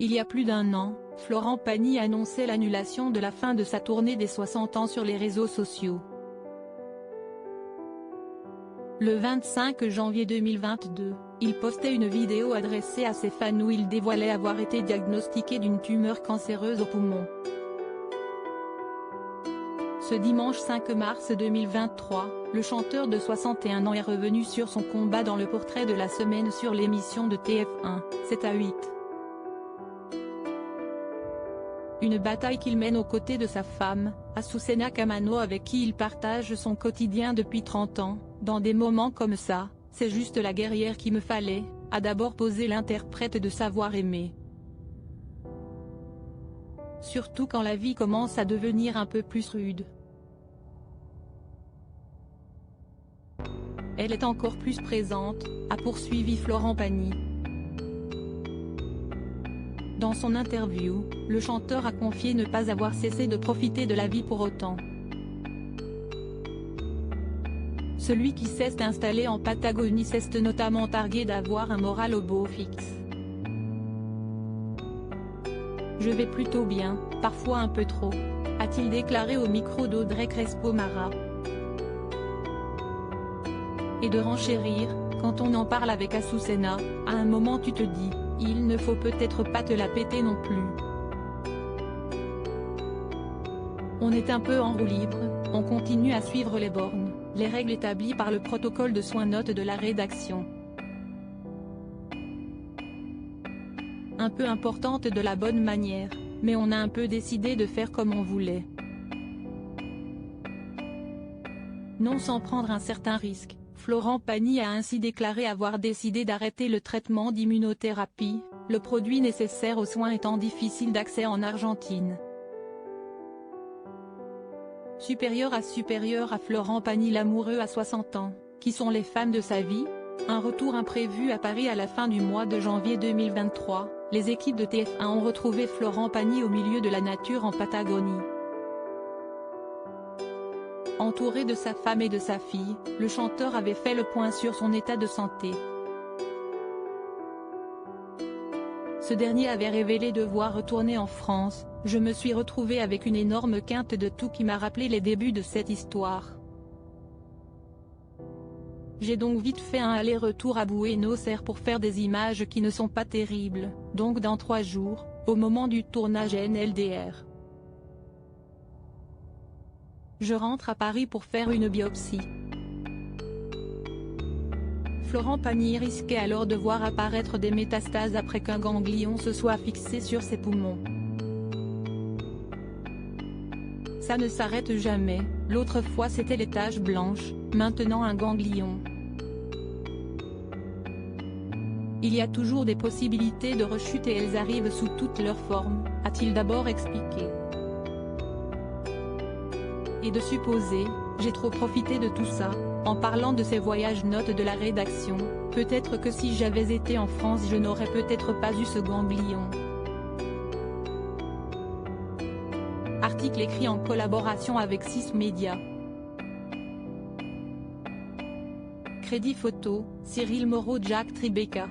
Il y a plus d'un an, Florent Pagny annonçait l'annulation de la fin de sa tournée des 60 ans sur les réseaux sociaux. Le 25 janvier 2022, il postait une vidéo adressée à ses fans où il dévoilait avoir été diagnostiqué d'une tumeur cancéreuse au poumon. Ce dimanche 5 mars 2023, le chanteur de 61 ans est revenu sur son combat dans le portrait de la semaine sur l'émission de TF1, 7 à 8. Une bataille qu'il mène aux côtés de sa femme, Azucena Camano, avec qui il partage son quotidien depuis 30 ans. Dans des moments comme ça, c'est juste la guerrière qu'il me fallait, a d'abord posé l'interprète de Savoir aimer. Surtout quand la vie commence à devenir un peu plus rude. Elle est encore plus présente, a poursuivi Florent Pagny. Dans son interview, le chanteur a confié ne pas avoir cessé de profiter de la vie pour autant. Celui qui s'est installé en Patagonie s'est notamment targué d'avoir un moral au beau fixe. Je vais plutôt bien, parfois un peu trop, a-t-il déclaré au micro d'Audrey Crespo-Mara. Et de renchérir, quand on en parle avec Azucena, à un moment tu te dis, il ne faut peut-être pas te la péter non plus. On est un peu en roue libre, on continue à suivre les bornes, les règles établies par le protocole de soins notes de la rédaction. Un peu importante de la bonne manière, mais on a un peu décidé de faire comme on voulait. Non sans prendre un certain risque, Florent Pagny a ainsi déclaré avoir décidé d'arrêter le traitement d'immunothérapie, le produit nécessaire aux soins étant difficile d'accès en Argentine. Supérieur à Florent Pagny, l'amoureux à 60 ans, qui sont les femmes de sa vie? Un retour imprévu à Paris à la fin du mois de janvier 2023, les équipes de TF1 ont retrouvé Florent Pagny au milieu de la nature en Patagonie. Entouré de sa femme et de sa fille, le chanteur avait fait le point sur son état de santé. Ce dernier avait révélé devoir retourner en France. Je me suis retrouvé avec une énorme quinte de tout qui m'a rappelé les débuts de cette histoire. J'ai donc vite fait un aller-retour à Buenos Aires pour faire des images qui ne sont pas terribles, donc dans 3 jours, au moment du tournage NLDR. Je rentre à Paris pour faire une biopsie. Florent Pagny risquait alors de voir apparaître des métastases après qu'un ganglion se soit fixé sur ses poumons. Ça ne s'arrête jamais, l'autre fois c'était les taches blanches, maintenant un ganglion. Il y a toujours des possibilités de rechute et elles arrivent sous toutes leurs formes, a-t-il d'abord expliqué. Et de supposer, j'ai trop profité de tout ça, en parlant de ces voyages notes de la rédaction, peut-être que si j'avais été en France je n'aurais peut-être pas eu ce ganglion. Article écrit en collaboration avec 6 médias. Crédit photo, Cyril Moreau, Jack Tribeca.